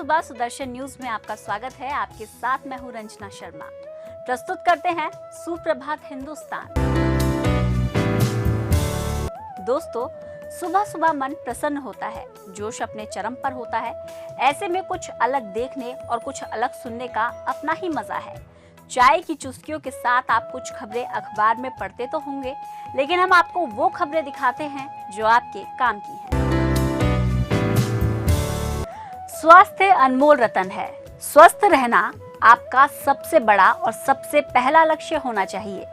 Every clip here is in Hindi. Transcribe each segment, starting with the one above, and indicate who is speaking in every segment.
Speaker 1: सुबह सुदर्शन न्यूज में आपका स्वागत है। आपके साथ मैं हूं रंजना शर्मा। प्रस्तुत करते हैं सुप्रभात हिंदुस्तान। दोस्तों, सुबह सुबह मन प्रसन्न होता है, जोश अपने चरम पर होता है। ऐसे में कुछ अलग देखने और कुछ अलग सुनने का अपना ही मजा है। चाय की चुस्कियों के साथ आप कुछ खबरें अखबार में पढ़ते तो होंगे, लेकिन हम आपको वो खबरें दिखाते हैं जो आपके काम की हैं। स्वास्थ्य अनमोल रतन है। स्वस्थ रहना आपका सबसे बड़ा और सबसे पहला लक्ष्य होना चाहिए।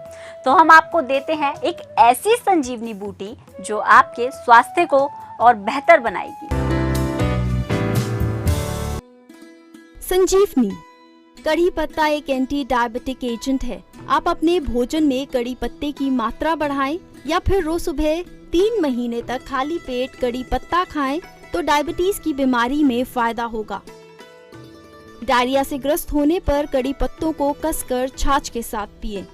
Speaker 1: तो हम आपको देते हैं एक ऐसी संजीवनी बूटी जो आपके स्वास्थ्य को और बेहतर बनाएगी।
Speaker 2: संजीवनी कड़ी पत्ता एक एंटी डायबिटिक एजेंट है। आप अपने भोजन में कड़ी पत्ते की मात्रा बढ़ाएं या फिर रोज सुबह 3 महीने तक खाली पेट कड़ी पत्ता खाएं तो डायबिटीज की बीमारी में फायदा होगा। डायरिया से ग्रस्त होने पर कड़ी पत्तों को कसकर छाछ के साथ पिएं।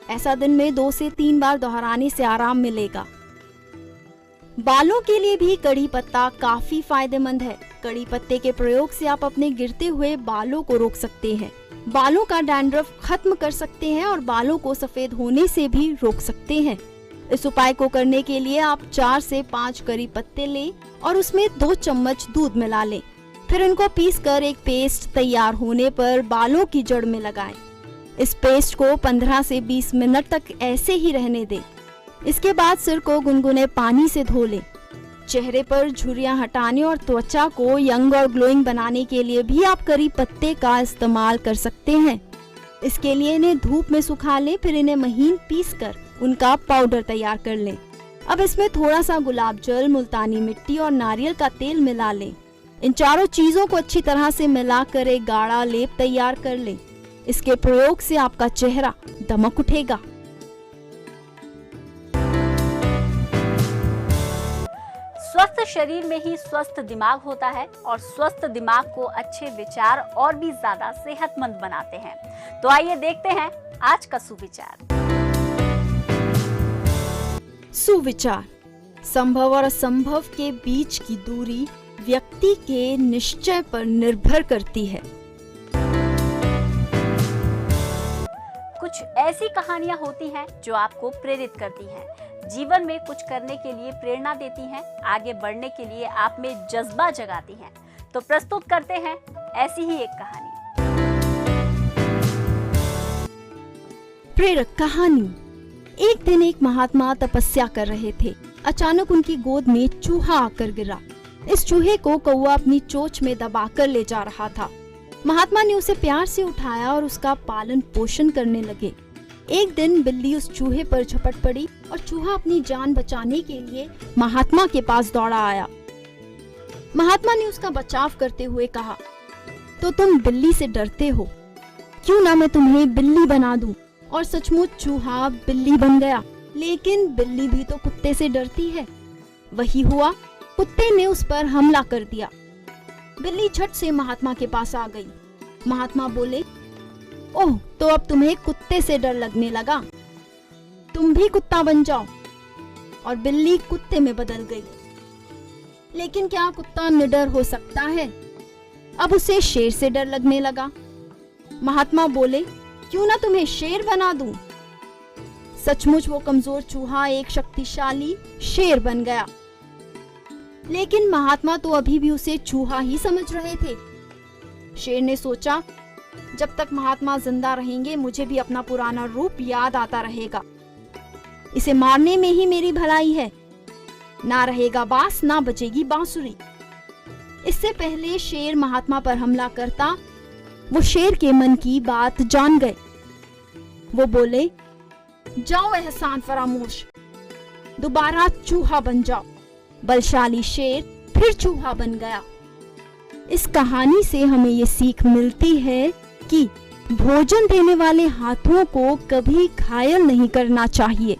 Speaker 2: ऐसा दिन में 2 से 3 बार दोहराने से आराम मिलेगा। बालों के लिए भी कड़ी पत्ता काफी फायदेमंद है। कड़ी पत्ते के प्रयोग से आप अपने गिरते हुए बालों को रोक सकते हैं, बालों का डैंड्रफ खत्म कर सकते हैं और बालों को सफेद होने से भी रोक सकते हैं। इस उपाय को करने के लिए आप 4 से 5 कड़ी पत्ते लें और उसमें 2 चम्मच दूध मिला लें। फिर इनको पीसकर एक पेस्ट तैयार होने पर बालों की जड़ में लगाएं। इस पेस्ट को 15 से 20 मिनट तक ऐसे ही रहने दें। इसके बाद सिर को गुनगुने पानी से धो लें। चेहरे पर झुर्रियां हटाने और त्वचा को यंग और ग्लोइंग बनाने के लिए भी आप करी पत्ते का इस्तेमाल कर सकते हैं। इसके लिए इन्हें धूप में सुखा लें, फिर इन्हें महीन पीसकर उनका पाउडर तैयार कर लें। अब इसमें थोड़ा सा गुलाब जल, मुल्तानी मिट्टी और नारियल का तेल मिला लें। इन चारों चीजों को अच्छी तरह से मिलाकर एक गाढ़ा लेप तैयार कर लें। इसके प्रयोग से आपका चेहरा दमक उठेगा।
Speaker 1: स्वस्थ शरीर में ही स्वस्थ दिमाग होता है और स्वस्थ दिमाग को अच्छे विचार और भी ज्यादा सेहतमंद बनाते हैं। तो आइए देखते हैं आज का सुविचार।
Speaker 2: सुविचार: संभव और असंभव के बीच की दूरी व्यक्ति के निश्चय पर निर्भर करती है।
Speaker 1: कुछ ऐसी कहानियां होती हैं जो आपको प्रेरित करती हैं, जीवन में कुछ करने के लिए प्रेरणा देती हैं, आगे बढ़ने के लिए आप में जज्बा जगाती हैं। तो प्रस्तुत करते हैं ऐसी ही एक कहानी।
Speaker 2: प्रेरक कहानी। एक दिन एक महात्मा तपस्या कर रहे थे। अचानक उनकी गोद में चूहा आकर गिरा। इस चूहे को कौवा अपनी चोंच में दबाकर ले जा रहा था। महात्मा ने उसे प्यार से उठाया और उसका पालन पोषण करने लगे। एक दिन बिल्ली उस चूहे पर झपट पड़ी और चूहा अपनी जान बचाने के लिए महात्मा के पास दौड़ा आया। महात्मा ने उसका बचाव करते हुए कहा, तो तुम बिल्ली से डरते हो, क्यों ना मैं तुम्हें बिल्ली बना दूं। और सचमुच चूहा बिल्ली बन गया। लेकिन बिल्ली भी तो कुत्ते से डरती है। वही हुआ, कुत्ते ने उस पर हमला कर दिया। बिल्ली झट से महात्मा के पास आ गई। महात्मा बोले, ओह, तो अब तुम्हें कुत्ते से डर लगने लगा, तुम भी कुत्ता बन जाओ। और बिल्ली कुत्ते में बदल गई। लेकिन क्या कुत्ता निडर हो सकता है? अब उसे शेर से डर लगने लगा। महात्मा बोले, क्यों ना तुम्हें शेर बना दूं। सचमुच वो कमजोर चूहा एक शक्तिशाली शेर बन गया। लेकिन महात्मा तो अभी भी उसे चूहा ही समझ रहे थे। शेर ने सोचा, जब तक महात्मा जिंदा रहेंगे मुझे भी अपना पुराना रूप याद आता रहेगा। इसे मारने में ही मेरी भलाई है। ना रहेगा बांस, ना बजेगी बांसुरी। इससे पहले शेर महात्मा पर हमला करता, वो शेर के मन की बात जान गए। वो बोले, जाओ एहसान फरामोश, दोबारा चूहा बन जाओ। बलशाली शेर फिर चूहा बन गया। इस कहानी से हमें ये सीख मिलती है कि भोजन देने वाले हाथों को कभी घायल नहीं करना चाहिए।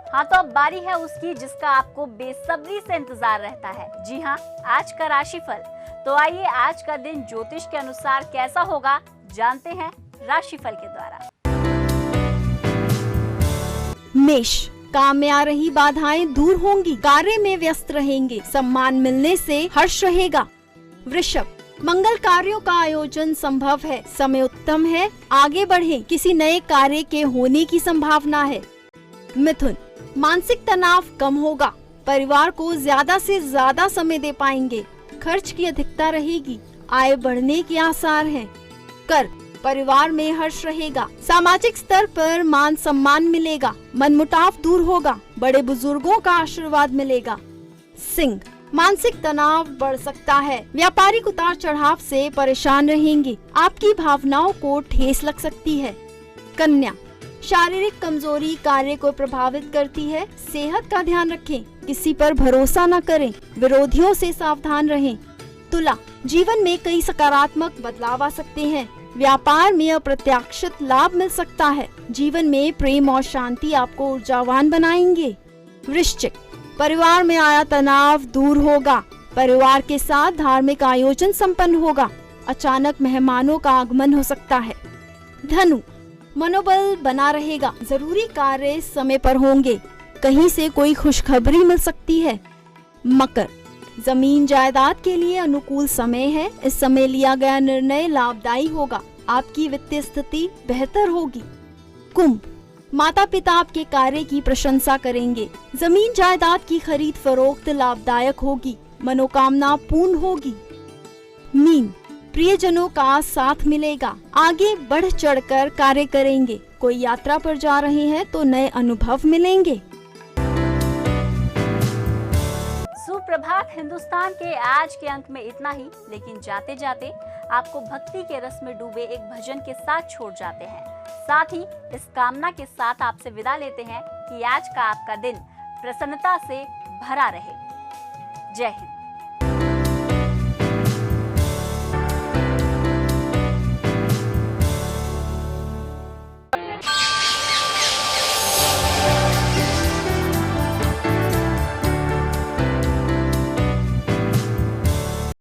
Speaker 1: हाँ, तो अब बारी है उसकी जिसका आपको बेसब्री से इंतजार रहता है। जी हाँ, आज का राशिफल। तो आइए आज का दिन ज्योतिष के अनुसार कैसा होगा जानते हैं राशिफल के द्वारा।
Speaker 2: मेष, काम में आ रही बाधाएं दूर होंगी, कार्य में व्यस्त रहेंगे, सम्मान मिलने से हर्ष रहेगा। वृषभ, मंगल कार्यों का आयोजन संभव है, समय उत्तम है, आगे बढ़ें, किसी नए कार्य के होने की संभावना है। मिथुन, मानसिक तनाव कम होगा, परिवार को ज्यादा से ज्यादा समय दे पाएंगे, खर्च की अधिकता रहेगी, आय बढ़ने के आसार हैं। कर्क, परिवार में हर्ष रहेगा, सामाजिक स्तर पर मान सम्मान मिलेगा, मनमुटाव दूर होगा, बड़े बुजुर्गों का आशीर्वाद मिलेगा। सिंह, मानसिक तनाव बढ़ सकता है, व्यापारिक उतार चढ़ाव से परेशान रहेंगे, आपकी भावनाओं को ठेस लग सकती है। कन्या, शारीरिक कमजोरी कार्य को प्रभावित करती है, सेहत का ध्यान रखें, किसी पर भरोसा न करें, विरोधियों से सावधान रहें। तुला, जीवन में कई सकारात्मक बदलाव आ सकते हैं, व्यापार में अप्रत्याशित लाभ मिल सकता है, जीवन में प्रेम और शांति आपको ऊर्जावान बनाएंगे। वृश्चिक, परिवार में आया तनाव दूर होगा, परिवार के साथ धार्मिक आयोजन संपन्न होगा, अचानक मेहमानों का आगमन हो सकता है। धनु, मनोबल बना रहेगा, जरूरी कार्य समय पर होंगे, कहीं से कोई खुशखबरी मिल सकती है। मकर, जमीन जायदाद के लिए अनुकूल समय है, इस समय लिया गया निर्णय लाभदायी होगा, आपकी वित्तीय स्थिति बेहतर होगी। कुंभ, माता पिता आपके कार्य की प्रशंसा करेंगे, जमीन जायदाद की खरीद फरोख्त लाभदायक होगी, मनोकामना पूर्ण होगी। मीन, प्रियजनों का साथ मिलेगा, आगे बढ़ चढ़कर कार्य करेंगे, कोई यात्रा पर जा रहे हैं तो नए अनुभव मिलेंगे।
Speaker 1: सुप्रभात हिंदुस्तान के आज के अंक में इतना ही, लेकिन जाते जाते आपको भक्ति के रस में डूबे एक भजन के साथ छोड़ जाते हैं। साथ ही इस कामना के साथ आपसे विदा लेते हैं कि आज का आपका दिन प्रसन्नता से भरा रहे। जय हिंद।